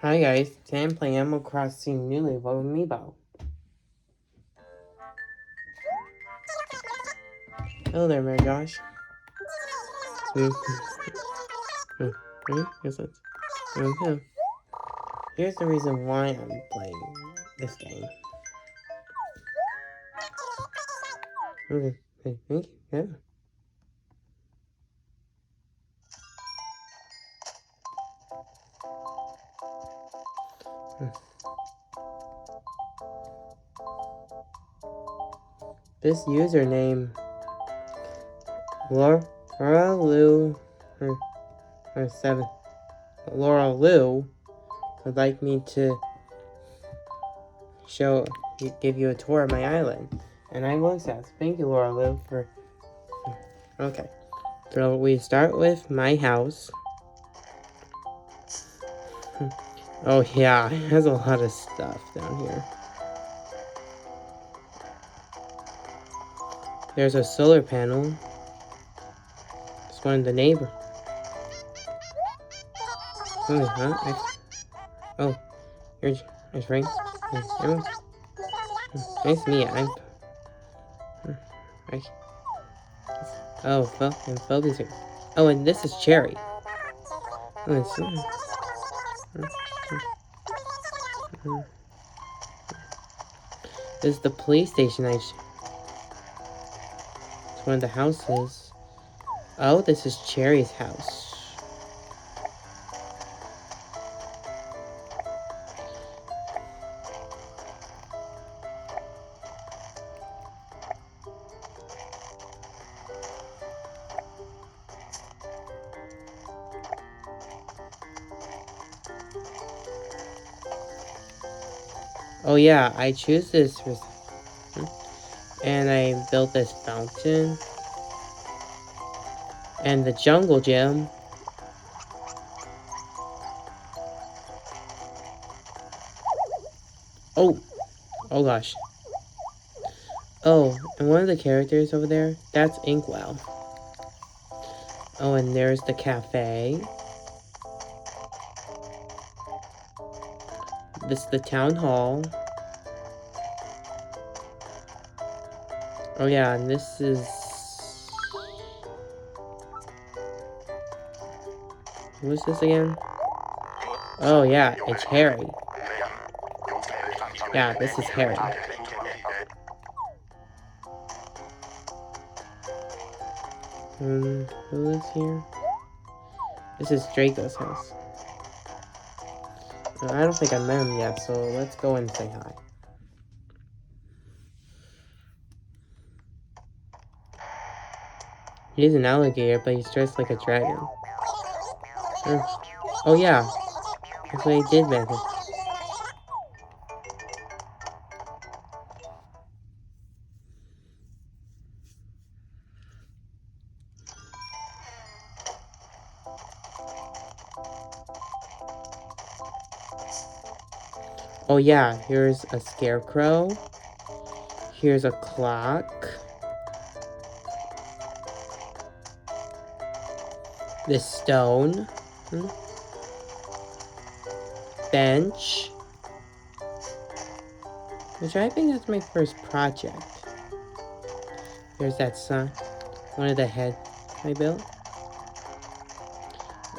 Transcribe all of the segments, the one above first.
Hi guys, today I'm playing Animal Crossing New Level with amiibo. Hello there, Mary Josh. Yes, it's okay. Here's the reason why I'm playing this game. Okay, thank you. Yeah. This username, Laura Lou, or 7, Laura Lou, would like me to give you a tour of my island. And I will accept. Thank you, Laura Lou, for... Okay. So we start with my house. Oh yeah, it has a lot of stuff down here. There's a solar panel. It's one of the neighbor. Oh, here's Frank. Nice to meet you. And Phoebe's here. Oh, and this is Cherry. This is the police station. It's one of the houses. Oh, this is Cherry's house. Oh yeah, I choose this and I built this fountain and the jungle gym. Oh gosh. Oh, and one of the characters over there, that's Inkwell. Oh, and there's the cafe. This is the town hall. Oh yeah, and this is... Who is this again? Oh yeah, it's Harry. Yeah, this is Harry. Who lives here? This is Draco's house. I don't think I met him yet, so let's go and say hi. He's an alligator, but he's dressed like a dragon. Oh yeah, that's what he did met him. Oh yeah, here's a scarecrow. Here's a clock. This stone. Bench. Which I think that's my first project. There's that sun. One of the heads I built.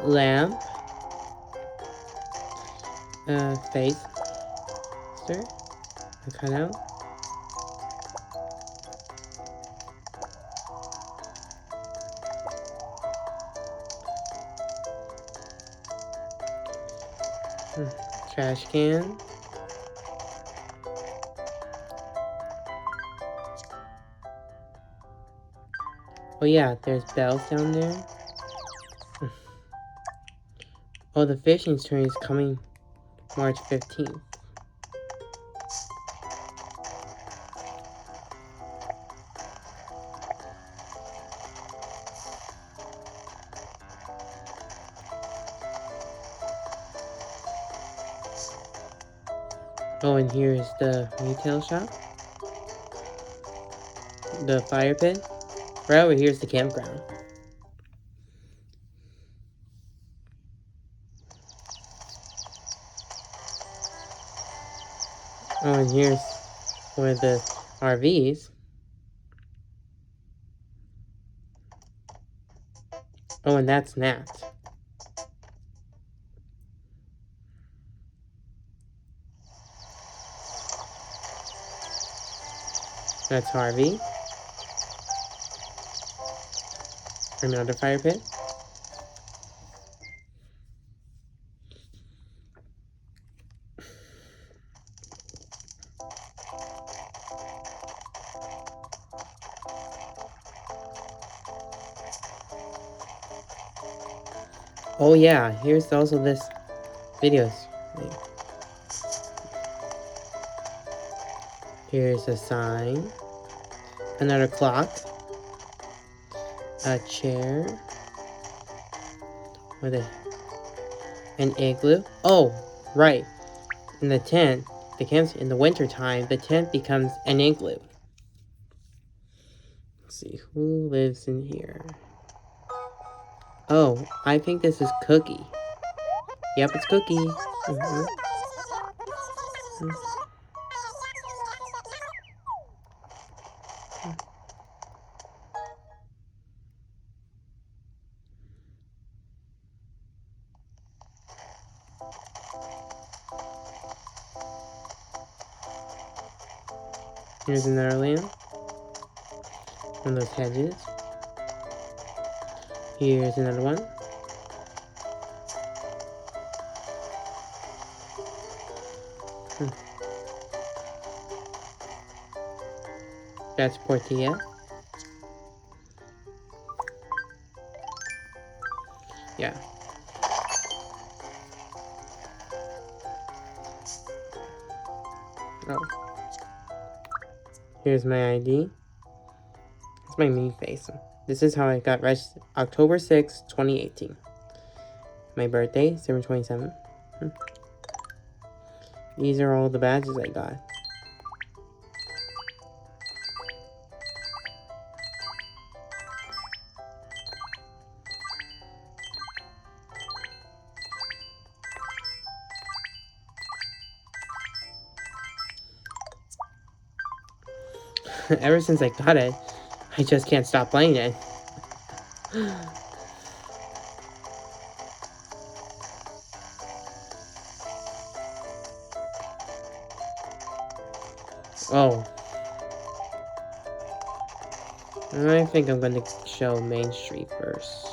Lamp. Face. Sir. A cutout. Trash can. Oh yeah, there's bells down there. Oh, the fishing tournament is coming March 15th. Oh, and here's the retail shop. The fire pit. Right over here's the campground. Oh, and here's one of the RVs. Oh, and that's Nat. That's Harvey. Another fire pit. Oh yeah, here's also this videos. Here's a sign. Another clock. A chair. With an igloo. Oh, right. In the tent, in the winter time, the tent becomes an igloo. Let's see, who lives in here? Oh, I think this is Cookie. Yep, it's Cookie. Here's another lamp. One of those hedges. Here's another one. That's Portilla. Yeah. Oh. Here's my ID. It's my me face. This is how I got registered. October 6, 2018. My birthday, 7/27. These are all the badges I got. Ever since I got it, I just can't stop playing it. Oh. I think I'm going to show Main Street first.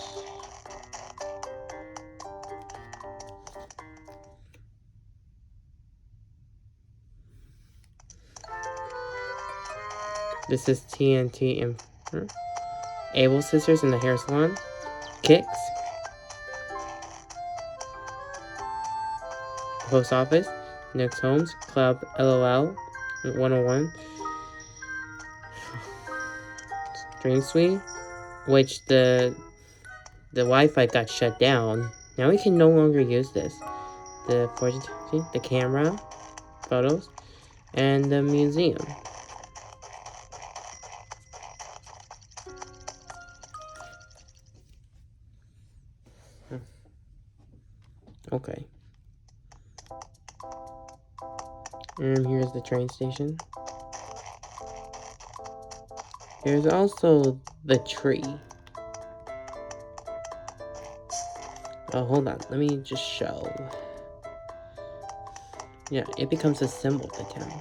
This is TNT and Able Sisters in the hair salon. Kicks. Post office. Nick's Homes. Club LOL. 101. Dream Suite. Which the Wi-Fi got shut down. Now we can no longer use this. The fortune, the camera, photos, and the museum. Okay. And here's the train station. There's also the tree. Oh, hold on. Let me just show. Yeah, it becomes a symbol of the town.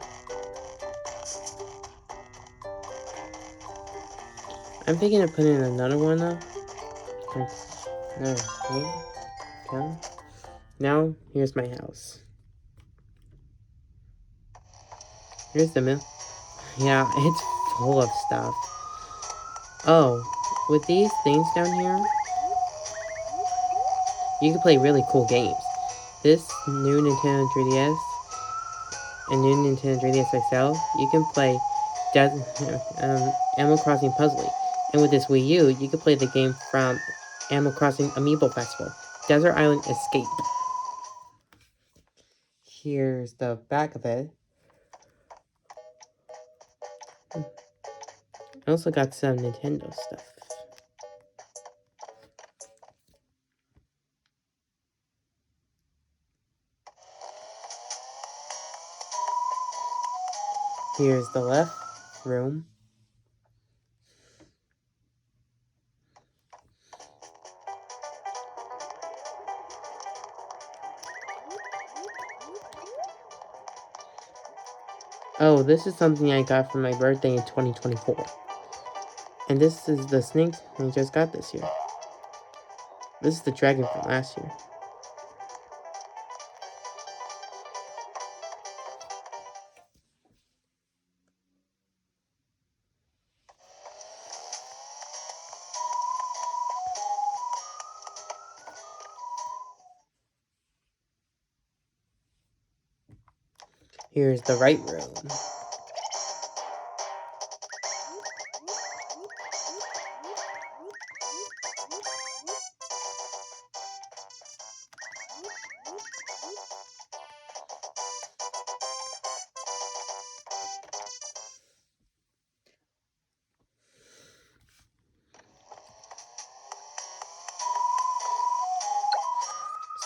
I'm thinking of putting another one up. No, wait. Okay. Now, here's my house. Here's the mill. Yeah, it's full of stuff. Oh, with these things down here, you can play really cool games. This new Nintendo 3DS and new Nintendo 3DS XL, you can play Animal Crossing Puzzle. And with this Wii U, you can play the game from Animal Crossing Amiibo Festival, Desert Island Escape. Here's the back of it. I also got some Nintendo stuff. Here's the left room. Oh, this is something I got for my birthday in 2024. And this is the snake I just got this year. This is the dragon from last year. Here's the right room.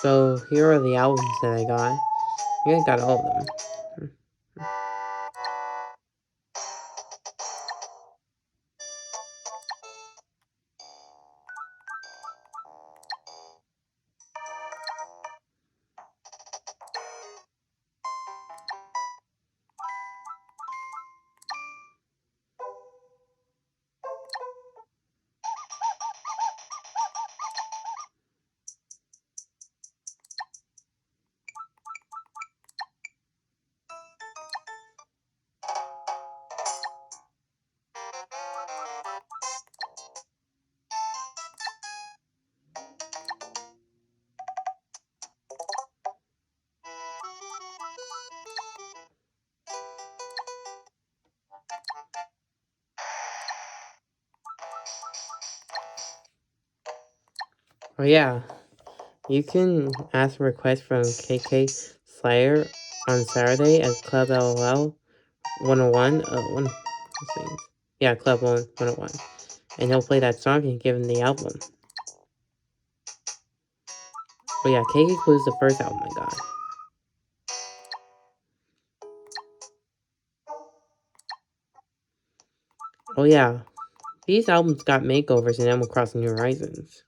So here are the albums that I got. I think I got all of them. Oh yeah, you can ask a request from KK Slayer on Saturday at Club LOL 101. Yeah, Club 101. And he'll play that song and give him the album. But yeah, KK Clue is the first album I got. Oh yeah, these albums got makeovers in Animal Crossing New Horizons.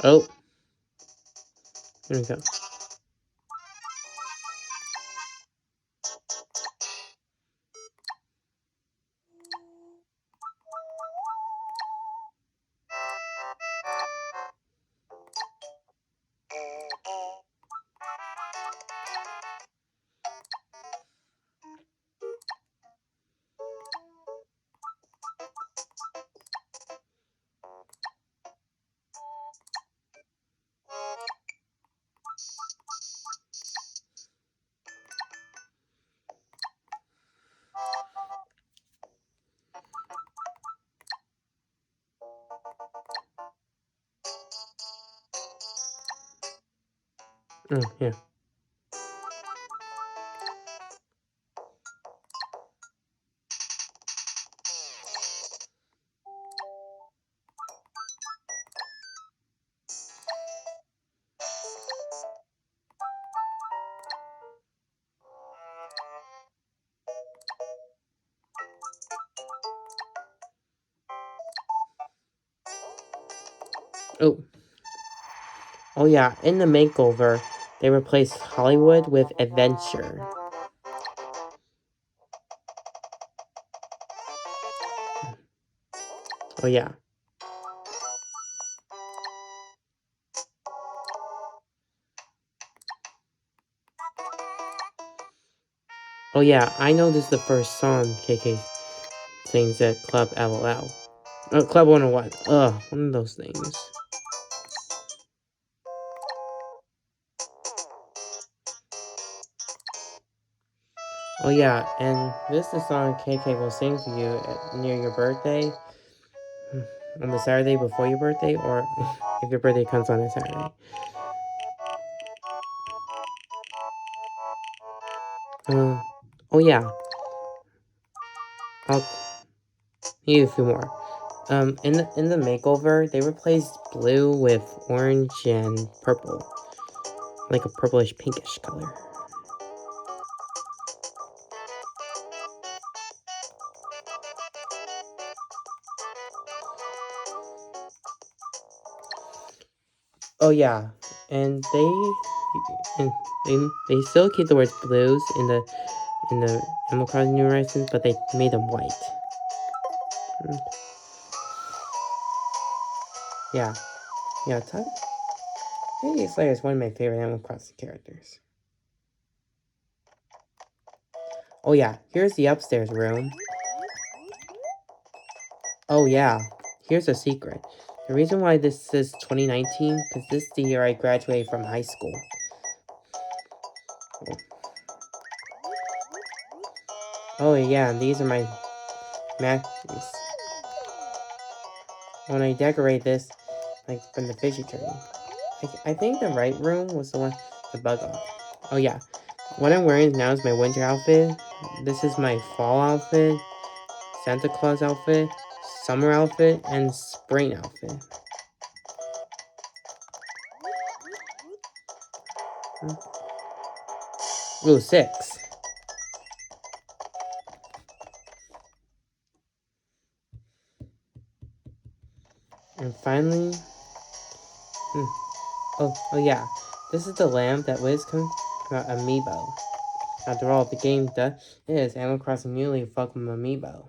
Oh, here we go. Oh, yeah. Oh. Oh yeah, in the makeover, they replaced Hollywood with Adventure. Oh yeah. Oh yeah, I know this is the first song KK sings at Club LOL. Club 101. Ugh, one of those things. Oh yeah, and this is the song KK will sing for you near your birthday, on the Saturday before your birthday, or if your birthday comes on a Saturday. Oh yeah, I'll need a few more. In the makeover, they replaced blue with orange and purple, like a purplish pinkish color. Oh yeah, and and they still keep the words blues in the Animal Crossing New Horizons, but they made them white. Yeah, yeah. Maybe Slayer is one of my favorite Animal Crossing characters. Oh yeah, here's the upstairs room. Oh yeah, here's a secret. The reason why this says 2019, because this is the year I graduated from high school. Oh yeah, and these are my matches. When I decorate this, like from the fishy turn, I think the right room was the one to bug off. Oh yeah, what I'm wearing now is my winter outfit. This is my fall outfit, Santa Claus outfit, summer outfit, and spring outfit. Ooh, 6. And finally, oh yeah, this is the lamp that Wiz can amiibo. After all, the game is Animal Crossing Muley fucking amiibo.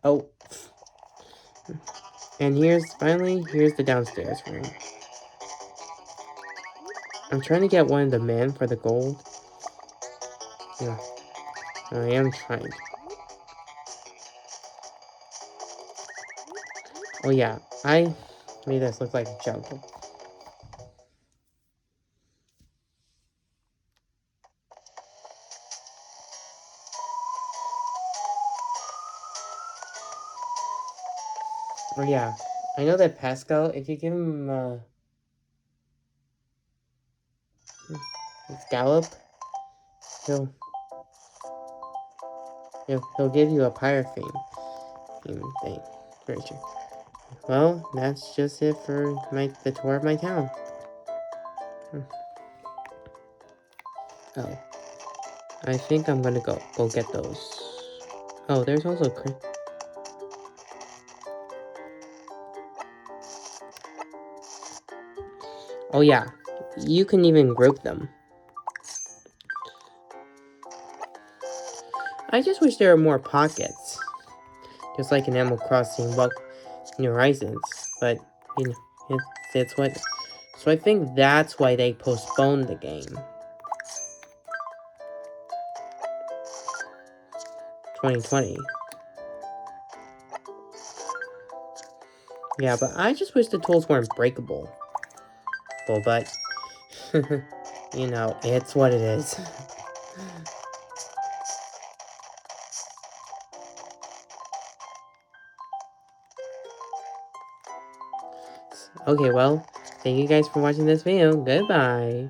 Oh, and here's the downstairs room. I'm trying to get one of the men for the gold. Yeah, I am trying. Oh yeah, I made this look like a jungle. Oh yeah, I know that Pascal, if you give him Gallop, he'll he'll give you a pirate theme thing. Very true. Well, that's just it for the tour of my town. Oh, I think I'm gonna go get those. Oh, there's also oh yeah, you can even group them. I just wish there were more pockets, just like in Animal Crossing New Horizons. But you know, it's what. So I think that's why they postponed the game. 2020. Yeah, but I just wish the tools weren't breakable. Well, but you know, it's what it is. Okay, well, thank you guys for watching this video. Goodbye.